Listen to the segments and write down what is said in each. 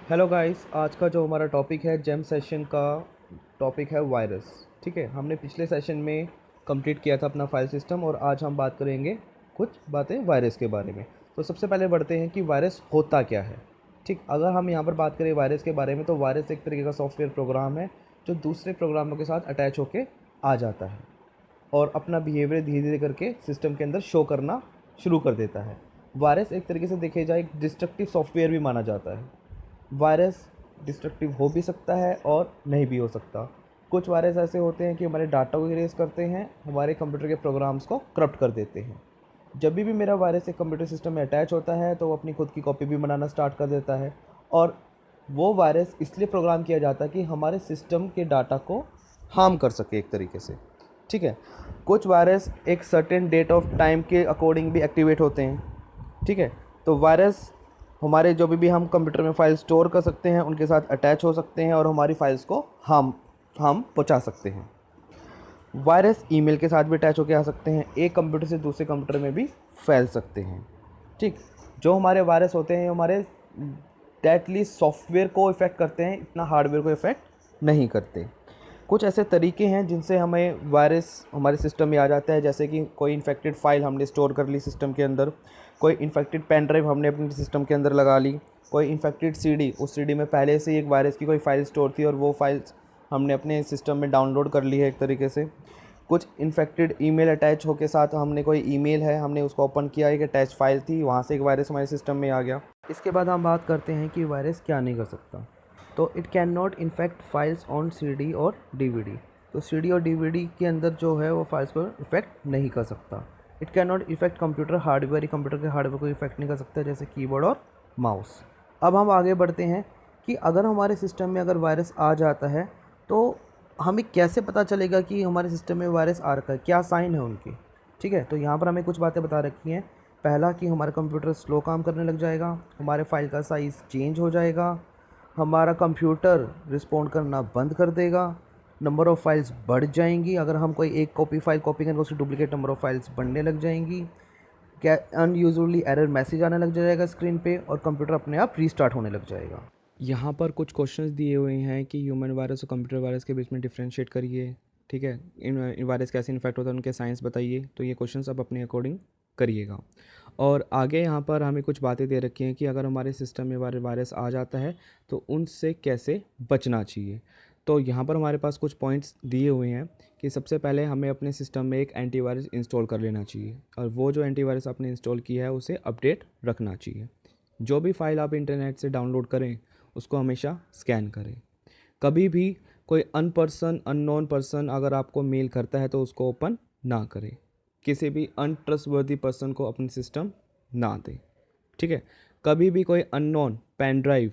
Hello guys, आज का जो हमारा टॉपिक है जेम सेशन का टॉपिक है वायरस। ठीक है, हमने पिछले सेशन में कंप्लीट किया था अपना फाइल सिस्टम और आज हम बात करेंगे कुछ बातें वायरस के बारे में। तो सबसे पहले बढ़ते हैं कि वायरस होता क्या है। ठीक, अगर हम यहाँ पर बात करें वायरस के बारे में तो वायरस एक तरीके का सॉफ्टवेयर प्रोग्राम है जो दूसरे प्रोग्रामों के साथ अटैच होके आ जाता है और अपना बिहेवियर धीरे धीरे करके सिस्टम के अंदर शो करना शुरू कर देता है। वायरस एक तरीके से देखे जाए एक डिस्ट्रक्टिव सॉफ्टवेयर भी माना जाता है। वायरस डिस्ट्रक्टिव हो भी सकता है और नहीं भी हो सकता। कुछ वायरस ऐसे होते हैं कि हमारे डाटा को इरेज करते हैं, हमारे कंप्यूटर के प्रोग्राम्स को करप्ट कर देते हैं। जब भी मेरा वायरस एक कंप्यूटर सिस्टम में अटैच होता है तो वो अपनी खुद की कॉपी भी बनाना स्टार्ट कर देता है और वो वायरस इसलिए प्रोग्राम किया जाता है कि हमारे सिस्टम के डाटा को हार्म कर सके एक तरीके से। ठीक है, कुछ वायरस एक सर्टेन डेट ऑफ टाइम के अकॉर्डिंग भी एक्टिवेट होते हैं। ठीक है, तो वायरस हमारे जो भी हम कंप्यूटर में फाइल स्टोर कर सकते हैं उनके साथ अटैच हो सकते हैं और हमारी फाइल्स को हम पहुंचा सकते हैं। वायरस ईमेल के साथ भी अटैच होकर आ सकते हैं, एक कंप्यूटर से दूसरे कंप्यूटर में भी फैल सकते हैं। ठीक, जो हमारे वायरस होते हैं हमारे डायरेक्टली सॉफ्टवेयर को इफ़ेक्ट करते हैं, इतना हार्डवेयर को इफ़ेक्ट नहीं करते। कुछ ऐसे तरीके हैं जिनसे हमें वायरस हमारे सिस्टम में आ जाता है, जैसे कि कोई इन्फेक्टेड फाइल हमने स्टोर कर ली सिस्टम के अंदर, कोई इन्फेक्टेड पेन ड्राइव हमने अपने सिस्टम के अंदर लगा ली, कोई इन्फेक्टेड सीडी, उस सीडी में पहले से ही एक वायरस की कोई फाइल स्टोर थी और वो फाइल्स हमने अपने सिस्टम में डाउनलोड कर ली है एक तरीके से। कुछ इन्फेक्टेड ईमेल अटैच हो के साथ हमने कोई ईमेल है हमने उसको ओपन किया, एक अटैच फाइल थी, वहाँ से एक वायरस हमारे सिस्टम में आ गया। इसके बाद हम बात करते हैं कि वायरस क्या नहीं कर सकता। तो it can not infect files on CD और डीवीडी। तो सीडी और डीवीडी के अंदर जो है वो फाइल्स को इफेक्ट नहीं कर सकता। It can not effect computer hardware, he computer के हार्डवेयर को इफेक्ट नहीं कर सकता जैसे कीबोर्ड और माउस। अब हम आगे बढ़ते हैं कि अगर हमारे सिस्टम में अगर वायरस आ जाता है तो हमें कैसे पता चलेगा कि हमारे सिस्टम में वायरस आ रखा है, क्या साइन है उनके। ठीक है, तो यहाँ पर हमें कुछ बातें बता रखी हैं। पहला कि हमारा कंप्यूटर स्लो काम करने लग जाएगा, हमारे फाइल का साइज़ चेंज हो जाएगा, हमारा कंप्यूटर रिस्पॉन्ड करना बंद कर देगा, नंबर ऑफ़ फाइल्स बढ़ जाएंगी, अगर हम कोई एक फाइल कॉपी करेंगे उसकी डुप्लीकेट नंबर ऑफ़ फाइल्स बढ़ने लग जाएंगी, क्या अनयूजुअली एरर मैसेज आने लग जाएगा स्क्रीन पे और कंप्यूटर अपने आप रीस्टार्ट होने लग जाएगा। यहाँ पर कुछ क्वेश्चंस दिए हुए हैं कि ह्यूमन वायरस और कंप्यूटर वायरस के बीच में डिफ्रेंशिएट करिए। ठीक है, इन वायरस कैसे इन्फेक्ट होता है उनके साइंस बताइए। तो ये क्वेश्चंस आप अपने अकॉर्डिंग करिएगा। और आगे यहाँ पर हमें कुछ बातें दे रखी हैं कि अगर हमारे सिस्टम में वायरस आ जाता है तो उनसे कैसे बचना चाहिए। तो यहाँ पर हमारे पास कुछ पॉइंट्स दिए हुए हैं कि सबसे पहले हमें अपने सिस्टम में एक एंटीवायरस इंस्टॉल कर लेना चाहिए और वो जो एंटीवायरस आपने इंस्टॉल किया है उसे अपडेट रखना चाहिए। जो भी फाइल आप इंटरनेट से डाउनलोड करें उसको हमेशा स्कैन करें। कभी भी कोई अननोन पर्सन अगर आपको मेल करता है तो उसको ओपन ना करें। किसी भी अनट्रस्टवर्दी पर्सन को अपनी सिस्टम ना दें। ठीक है, कभी भी कोई अननोन पेन ड्राइव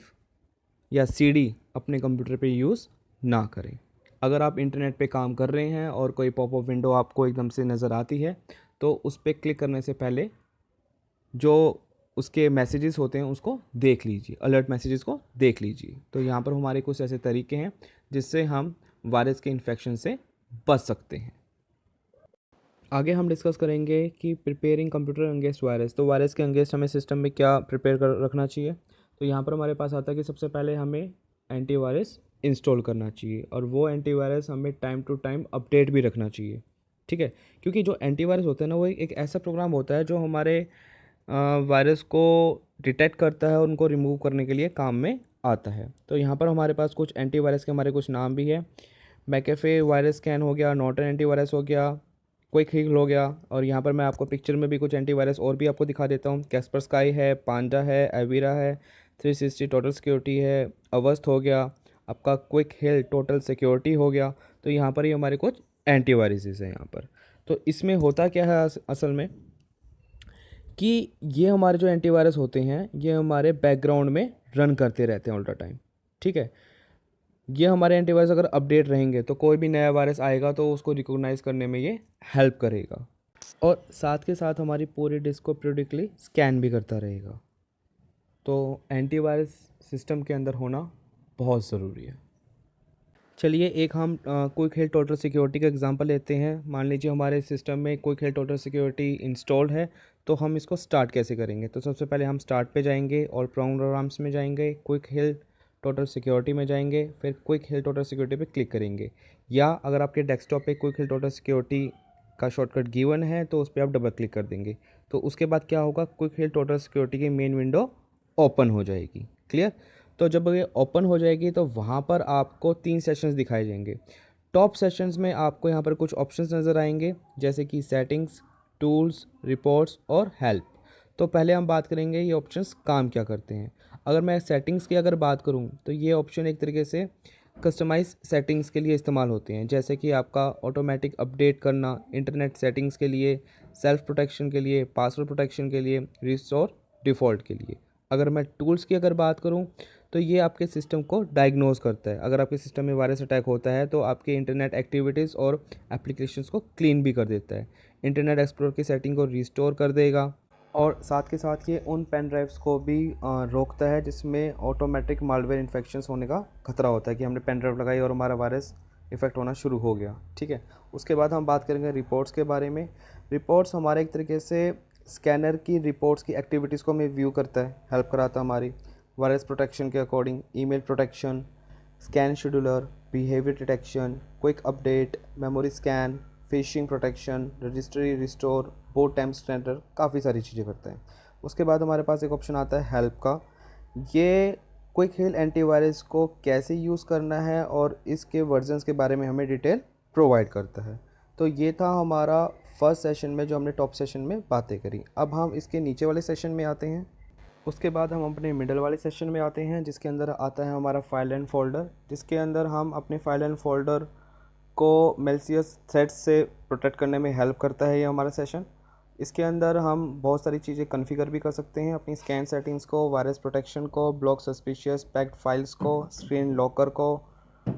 या सीडी अपने कंप्यूटर पे यूज़ ना करें। अगर आप इंटरनेट पे काम कर रहे हैं और कोई पॉपअप विंडो आपको एकदम से नज़र आती है तो उस पर क्लिक करने से पहले जो उसके मैसेजेस होते हैं उसको देख लीजिए, अलर्ट मैसेजेस को देख लीजिए। तो यहाँ पर हमारे कुछ ऐसे तरीके हैं जिससे हम वायरस के इन्फेक्शन से बच सकते हैं। आगे हम डिस्कस करेंगे कि प्रिपेयरिंग कंप्यूटर अगेंस्ट वायरस। तो वायरस के अगेंस्ट हमें सिस्टम में क्या प्रिपेयर कर रखना चाहिए। तो यहाँ पर हमारे पास आता है कि सबसे पहले हमें एंटीवायरस इंस्टॉल करना चाहिए और वो एंटीवायरस हमें टाइम टू टाइम अपडेट भी रखना चाहिए। ठीक है, क्योंकि जो एंटीवायरस होता है ना वो एक ऐसा प्रोग्राम होता है जो हमारे वायरस को डिटेक्ट करता है और उनको रिमूव करने के लिए काम में आता है। तो यहाँ पर हमारे पास कुछ एंटीवायरस के हमारे कुछ नाम भी है। मैकेफे वायरस स्कैन हो गया, नॉर्टन एंटीवायरस हो गया, क्विक हिल हो गया। और यहाँ पर मैं आपको पिक्चर में भी कुछ एंटीवायरस और भी आपको दिखा देता हूँ। कैस्पर स्काई है, पांडा है, एवीरा है, 360 टोटल सिक्योरिटी है, अवस्थ हो गया, आपका क्विक हिल टोटल सिक्योरिटी हो गया। तो यहाँ पर ही हमारे कुछ एंटीवायरसेस हैं यहाँ पर। तो इसमें होता क्या है असल में कि ये हमारे जो एंटीवायरस होते हैं ये हमारे बैकग्राउंड में रन करते रहते हैं ऑल द टाइम। ठीक है, ये हमारे एंटीवायरस अगर अपडेट रहेंगे तो कोई भी नया वायरस आएगा तो उसको रिकॉग्नाइज करने में ये हेल्प करेगा और साथ के साथ हमारी पूरी डिस्क को पीरियडिकली स्कैन भी करता रहेगा। तो एंटीवायरस सिस्टम के अंदर होना बहुत ज़रूरी है। चलिए एक हम क्विक हिल टोटल सिक्योरिटी का एग्जांपल लेते हैं। मान लीजिए हमारे सिस्टम में क्विक हिल टोटल सिक्योरिटी इंस्टॉल्ड है, तो हम इसको स्टार्ट कैसे करेंगे। तो सबसे पहले हम स्टार्ट पे जाएंगे और प्रोग्राम्स में जाएंगे, क्विक हिल टोटल सिक्योरिटी में जाएंगे, फिर क्विक हिल टोटल सिक्योरिटी पे क्लिक करेंगे, या अगर आपके डेस्कटॉप पे क्विक हिल टोटल सिक्योरिटी का शॉर्टकट गिवन है तो उस पर आप डबल क्लिक कर देंगे। तो उसके बाद क्या होगा, क्विक हिल टोटल सिक्योरिटी की मेन विंडो ओपन हो जाएगी। क्लियर। तो जब ये ओपन हो जाएगी तो वहाँ पर आपको 3 सेशंस दिखाए जाएंगे। टॉप सेशंस में आपको यहाँ पर कुछ ऑप्शंस नज़र आएंगे, जैसे कि सेटिंग्स, टूल्स, रिपोर्ट्स और हेल्प। तो पहले हम बात करेंगे ये ऑप्शंस काम क्या करते हैं। अगर मैं सेटिंग्स की अगर बात करूँ तो ये ऑप्शन एक तरीके से कस्टमाइज सेटिंग्स के लिए इस्तेमाल होते हैं, जैसे कि आपका ऑटोमेटिक अपडेट करना, इंटरनेट सेटिंग्स के लिए, सेल्फ प्रोटेक्शन के लिए, पासवर्ड प्रोटेक्शन के लिए, रिस्टोर डिफ़ॉल्ट के लिए। अगर मैं टूल्स की अगर बात करूं तो ये आपके सिस्टम को डायग्नोज करता है। अगर आपके सिस्टम में वायरस अटैक होता है तो आपके इंटरनेट एक्टिविटीज़ और एप्लीकेशंस को क्लीन भी कर देता है। इंटरनेट एक्सप्लोर की सेटिंग को रिस्टोर कर देगा, और साथ के साथ ये उन पेन ड्राइव्स को भी रोकता है जिसमें ऑटोमेटिक मालवेयर इन्फेक्शंस होने का खतरा होता है, कि हमने पेन ड्राइव लगाई और हमारा वायरस इफेक्ट होना शुरू हो गया। ठीक है। उसके बाद हम बात करेंगे रिपोर्ट्स के बारे में। रिपोर्ट्स हमारे एक तरीके से स्कैनर की रिपोर्ट्स की एक्टिविटीज़ को हमें व्यू करता है, हेल्प कराता है हमारी वायरस प्रोटेक्शन के according, email protection, scan scheduler, behaviour detection, quick update, memory scan, fishing protection, registry restore, boat time standard, काफ़ी सारी चीज़ें करता है। उसके बाद हमारे पास एक ऑप्शन आता है हेल्प का। ये क्विक हिल एंटीवायरस को कैसे यूज़ करना है और इसके वर्जन्स के बारे में हमें डिटेल प्रोवाइड करता है। तो ये था हमारा फर्स्ट सेशन में जो हमने टॉप सेशन में बातें करी। अब हम इसके नीचे वाले सेशन में आते हैं। उसके बाद हम अपने मिडल वाले सेशन में आते हैं, जिसके अंदर आता है हमारा फाइल एंड फोल्डर, जिसके अंदर हम अपने फाइल एंड फोल्डर को मेलिशियस थ्रेड्स से प्रोटेक्ट करने में हेल्प करता है ये हमारा सेशन। इसके अंदर हम बहुत सारी चीज़ें कॉन्फ़िगर भी कर सकते हैं, अपनी स्कैन सेटिंग्स को, वायरस प्रोटेक्शन को, ब्लॉक सस्पिशियस पैक्ड फाइल्स को, स्क्रीन लॉकर को,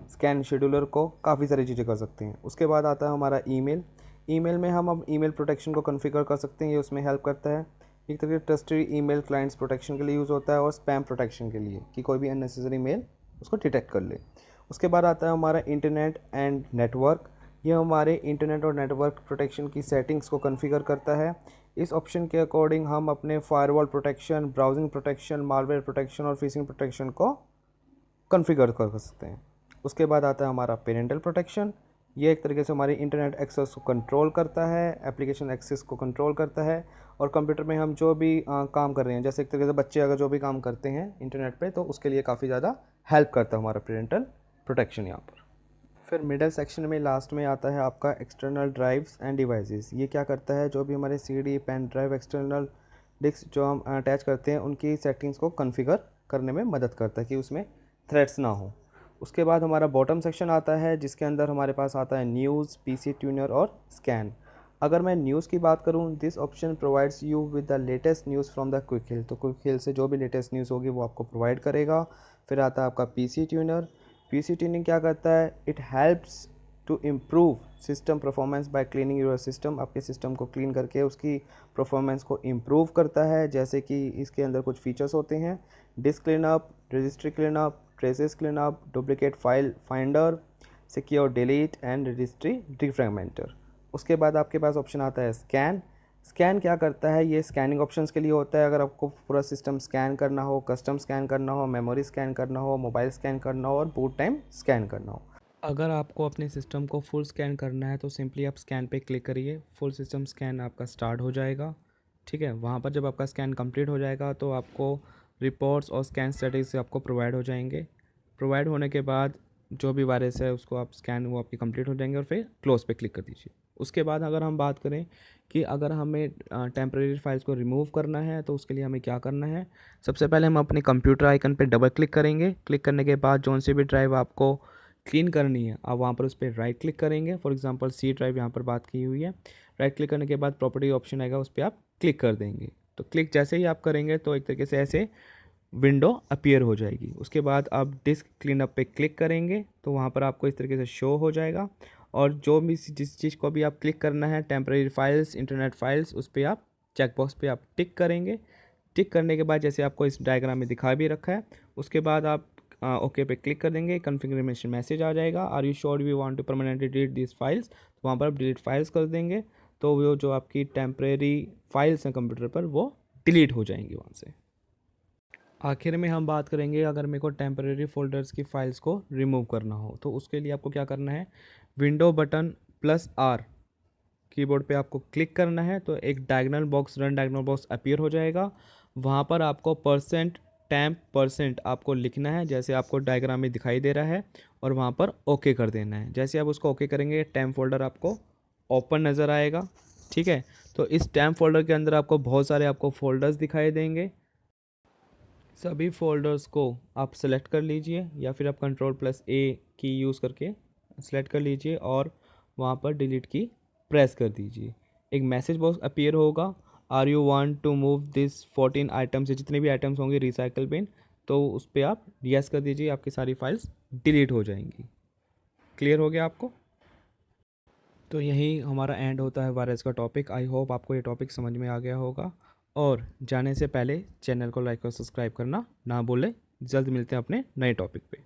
स्कैन शेड्यूलर को, काफ़ी सारी चीज़ें कर सकते हैं। उसके बाद आता है हमारा ईमेल। ईमेल में हम अब ईमेल प्रोटेक्शन को कॉन्फ़िगर कर सकते हैं, ये उसमें हेल्प करता है। एक तरह से ट्रस्टेड ईमेल क्लाइंट्स प्रोटेक्शन के लिए यूज़ होता है, और स्पैम प्रोटेक्शन के लिए, कि कोई भी अननेसेसरी मेल उसको डिटेक्ट कर ले। उसके बाद आता है हमारा इंटरनेट एंड नेटवर्क। ये हमारे इंटरनेट और नेटवर्क प्रोटेक्शन की सेटिंग्स को कॉन्फ़िगर करता है। इस ऑप्शन के अकॉर्डिंग हम अपने firewall protection, browsing protection, malware protection और फिशिंग प्रोटेक्शन को कॉन्फ़िगर कर सकते हैं। उसके बाद आता है हमारा पेरेंटल प्रोटेक्शन। ये एक तरीके से हमारी इंटरनेट एक्सेस को कंट्रोल करता है, एप्लीकेशन एक्सेस को कंट्रोल करता है, और कंप्यूटर में हम जो भी काम कर रहे हैं, जैसे एक तरीके से बच्चे अगर जो भी काम करते हैं इंटरनेट पे, तो उसके लिए काफ़ी ज़्यादा हेल्प करता है हमारा पेरेंटल प्रोटेक्शन यहाँ पर। फिर मिडल सेक्शन में लास्ट में आता है आपका एक्सटर्नल ड्राइव्स एंड डिवाइसेस। ये क्या करता है, जो भी हमारे CD, pen drive, external disk जो हम अटैच करते हैं, उनकी सेटिंग्स को कॉन्फ़िगर करने में मदद करता है कि उसमें थ्रेड्स ना हो। उसके बाद हमारा बॉटम सेक्शन आता है, जिसके अंदर हमारे पास आता है न्यूज़, पीसी ट्यूनर और स्कैन। अगर मैं न्यूज़ की बात करूं, this option provides you with the latest news from the quick हिल। तो क्विक हिल से जो भी लेटेस्ट न्यूज़ होगी वो आपको प्रोवाइड करेगा। फिर आता है आपका पीसी ट्यूनर। पीसी ट्यूनिंग क्या करता है, it helps to improve system performance by cleaning your system. आपके सिस्टम को क्लीन करके उसकी परफॉर्मेंस को इम्प्रूव करता है, जैसे कि इसके अंदर कुछ फीचर्स होते हैं: disc cleanup, registry cleanup, traces cleanup, duplicate file finder, secure delete and registry डिफ्रैगमेंटर। उसके बाद आपके पास ऑप्शन आता है स्कैन। स्कैन क्या करता है, ये स्कैनिंग ऑप्शंस के लिए होता है। अगर आपको पूरा सिस्टम स्कैन करना हो, कस्टम स्कैन करना हो, मेमोरी स्कैन करना हो, मोबाइल स्कैन करना हो और बूट टाइम स्कैन करना हो। अगर आपको अपने सिस्टम को फुल स्कैन करना है तो सिंपली आप स्कैन पे क्लिक करिए, फुल सिस्टम स्कैन आपका स्टार्ट हो जाएगा। ठीक है। वहाँ पर जब आपका स्कैन कंप्लीट हो जाएगा तो आपको रिपोर्ट्स और स्कैन स्टडीज से आपको प्रोवाइड हो जाएंगे। प्रोवाइड होने के बाद जो भी वायरस है उसको आप स्कैन, वो आपके कंप्लीट हो जाएंगे, और फिर क्लोज पे क्लिक कर दीजिए। उसके बाद अगर हम बात करें कि अगर हमें टेम्परेरी फाइल्स को रिमूव करना है तो उसके लिए हमें क्या करना है, सबसे पहले हम अपने कंप्यूटर आइकन पे डबल क्लिक करेंगे। क्लिक करने के बाद जो सी भी ड्राइव आपको क्लीन करनी है, आप वहाँ पर उस पर राइट क्लिक करेंगे। फॉर एग्जांपल सी ड्राइव यहाँ पर बात की हुई है। राइट क्लिक करने के बाद प्रॉपर्टी ऑप्शन आएगा, उस पर आप क्लिक कर देंगे। तो क्लिक जैसे ही आप करेंगे तो एक तरीके से ऐसे विंडो अपीयर हो जाएगी। उसके बाद आप डिस्क क्लीनअप पे क्लिक करेंगे तो वहाँ पर आपको इस तरीके से शो हो जाएगा, और जो भी जिस चीज़ को भी आप क्लिक करना है, टेम्परेरी फाइल्स, इंटरनेट फाइल्स, उस पर आप चेकबॉक्स पे आप टिक करेंगे। टिक करने के बाद जैसे आपको इस डायग्राम में दिखा भी रखा है, उसके बाद आप ओके पे क्लिक कर देंगे। कन्फिग्रेशन मैसेज आ जाएगा, are you sure we want to permanently delete this files, तो वहाँ पर आप डिलीट फाइल्स कर देंगे। तो वो जो आपकी टेम्परेरी फाइल्स हैं कंप्यूटर पर, वो डिलीट हो जाएंगी वहाँ से। आखिर में हम बात करेंगे अगर मेरे को टेम्परेरी फोल्डर्स की फाइल्स को रिमूव करना हो तो उसके लिए आपको क्या करना है, window button plus R keyboard पे आपको क्लिक करना है तो एक diagonal box, run diagonal box appear हो जाएगा। वहाँ पर आपको परसेंट टेम्प परसेंट आपको लिखना है जैसे आपको डायग्राम में दिखाई दे रहा है, और वहाँ पर ओके कर देना है। जैसे आप उसको ओके करेंगे टेम्प फोल्डर आपको ओपन नज़र आएगा। ठीक है, तो इस टेम्प फोल्डर के अंदर आपको बहुत सारे आपको फोल्डर्स दिखाई देंगे। सभी फोल्डर्स को आप सेलेक्ट कर लीजिए या फिर आप कंट्रोल प्लस ए की यूज़ करके सेलेक्ट कर लीजिए और वहाँ पर डिलीट की प्रेस कर दीजिए। एक मैसेज बॉक्स अपीयर होगा, are you want to move this 14 items, जितने भी आइटम्स होंगे रिसाइकल बिन, तो उस पर आप यस कर दीजिए, आपकी सारी फाइल्स डिलीट हो जाएंगी। क्लियर हो गया आपको? तो यही हमारा एंड होता है वायरस का टॉपिक। आई होप आपको ये टॉपिक समझ में आ गया होगा, और जाने से पहले चैनल को लाइक और सब्सक्राइब करना ना भूलें। जल्द मिलते हैं अपने नए टॉपिक पे।